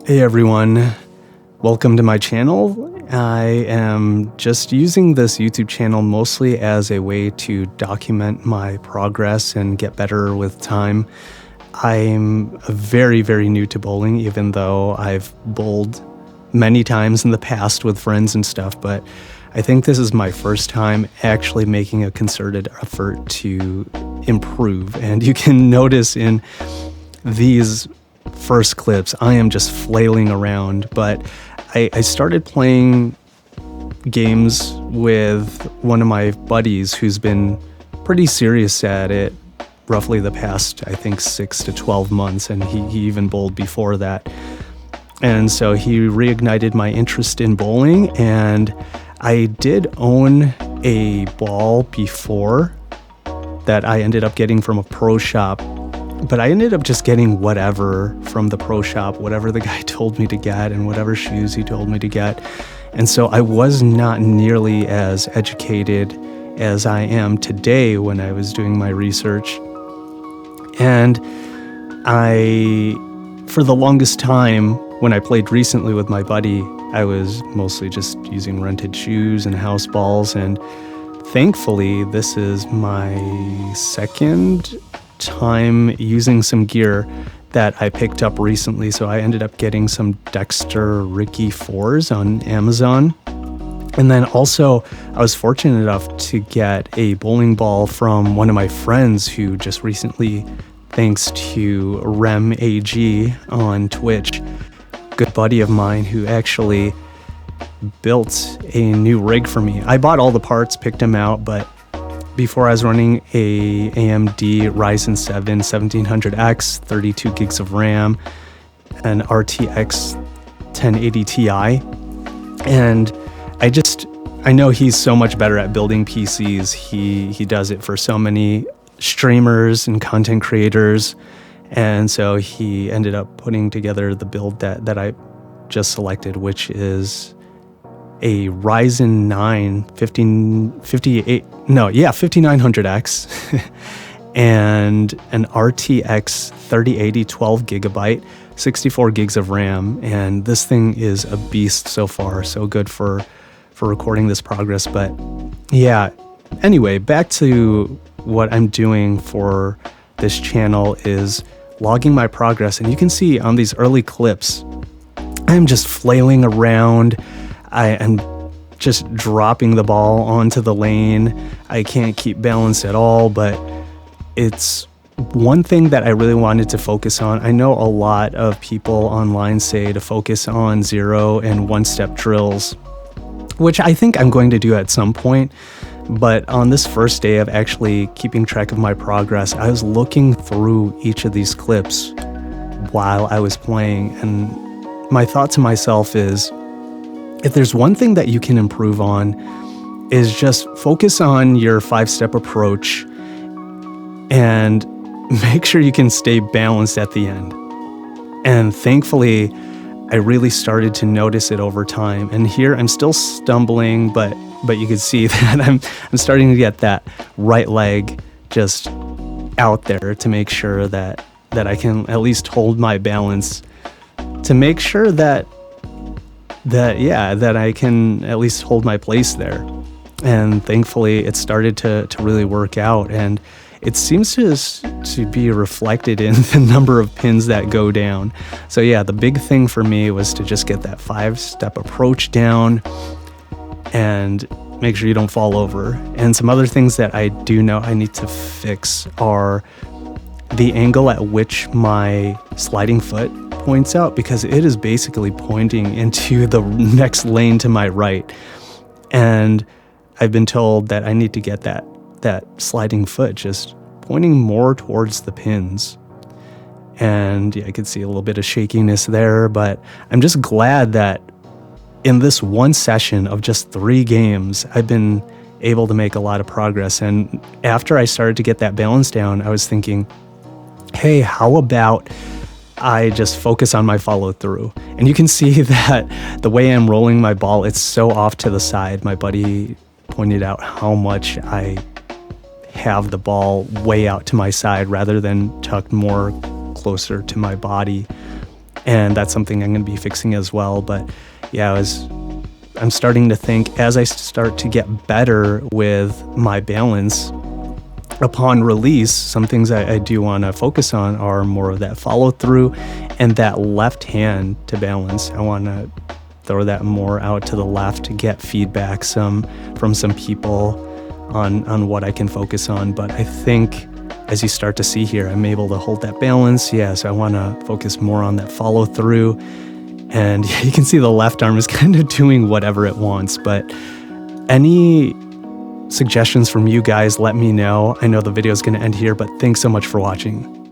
Hey everyone, welcome to my channel. I am just using this YouTube channel mostly as a way to document my progress and get better with time. I'm very new to bowling, even though I've bowled many times in the past with friends and stuff, but I think this is my first time actually making a concerted effort to improve. And you can notice in these first clips, I am just flailing around, but I started playing games with one of my buddies who's been pretty serious at it roughly the past, I think, 6 to 12 months, and he even bowled before that. And so he reignited my interest in bowling, and I did own a ball before that I ended up getting from a pro shop. But I ended up just getting whatever from the pro shop, whatever the guy told me to get and whatever shoes he told me to get. And so I was not nearly as educated as I am today when I was doing my research. And for the longest time, when I played recently with my buddy, I was mostly just using rented shoes and house balls. And thankfully, this is my second time using some gear that I picked up recently. So I ended up getting some Dexter Ricky 4s on Amazon. And then also I was fortunate enough to get a bowling ball from one of my friends who just recently, thanks to Rem AG on Twitch, good buddy of mine who actually built a new rig for me. I bought all the parts, picked them out, but before I was running a AMD Ryzen 7 1700X, 32 gigs of RAM, an RTX 1080 Ti. And I know he's so much better at building PCs. He does it for so many streamers and content creators. And so he ended up putting together the build that I just selected, which is a Ryzen 9 5900X and an RTX 3080 12 gigabyte, 64 gigs of RAM. And this thing is a beast so far. So good for recording this progress. But yeah, anyway, back to what I'm doing for this channel is logging my progress. And you can see on these early clips, I'm just flailing around. I am just dropping the ball onto the lane. I can't keep balance at all, but it's one thing that I really wanted to focus on. I know a lot of people online say to focus on 0 and 1-step drills, which I think I'm going to do at some point. But on this first day of actually keeping track of my progress, I was looking through each of these clips while I was playing, and my thought to myself is, if there's one thing that you can improve on, is just focus on your 5-step approach and make sure you can stay balanced at the end. And thankfully, I really started to notice it over time. And here I'm still stumbling, but you can see that I'm starting to get that right leg just out there to make sure that I can at least hold my balance, to make sure that I can at least hold my place there. And thankfully it started to really work out, and it seems to be reflected in the number of pins that go down. So yeah, the big thing for me was to just get that 5-step approach down and make sure you don't fall over. And some other things that I do know I need to fix are the angle at which my sliding foot points out, because it is basically pointing into the next lane to my right. And I've been told that I need to get that sliding foot just pointing more towards the pins. And yeah, I could see a little bit of shakiness there, but I'm just glad that in this one session of just 3 games, I've been able to make a lot of progress. And after I started to get that balance down, I was thinking, hey, how about I just focus on my follow through? And you can see that the way I'm rolling my ball, it's so off to the side. My buddy pointed out how much I have the ball way out to my side rather than tucked more closer to my body. and that's something I'm going to be fixing as well. But yeah, I'm starting to think, as I start to get better with my balance upon release, some things I do want to focus on are more of that follow through and that left hand to balance. I want to throw that more out to the left to get feedback from some people on what I can focus on. But I think, as you start to see here, I'm able to hold that balance. Yeah, so I want to focus more on that follow through. And you can see the left arm is kind of doing whatever it wants. But any suggestions from you guys, let me know. I know the video is going to end here, but thanks so much for watching.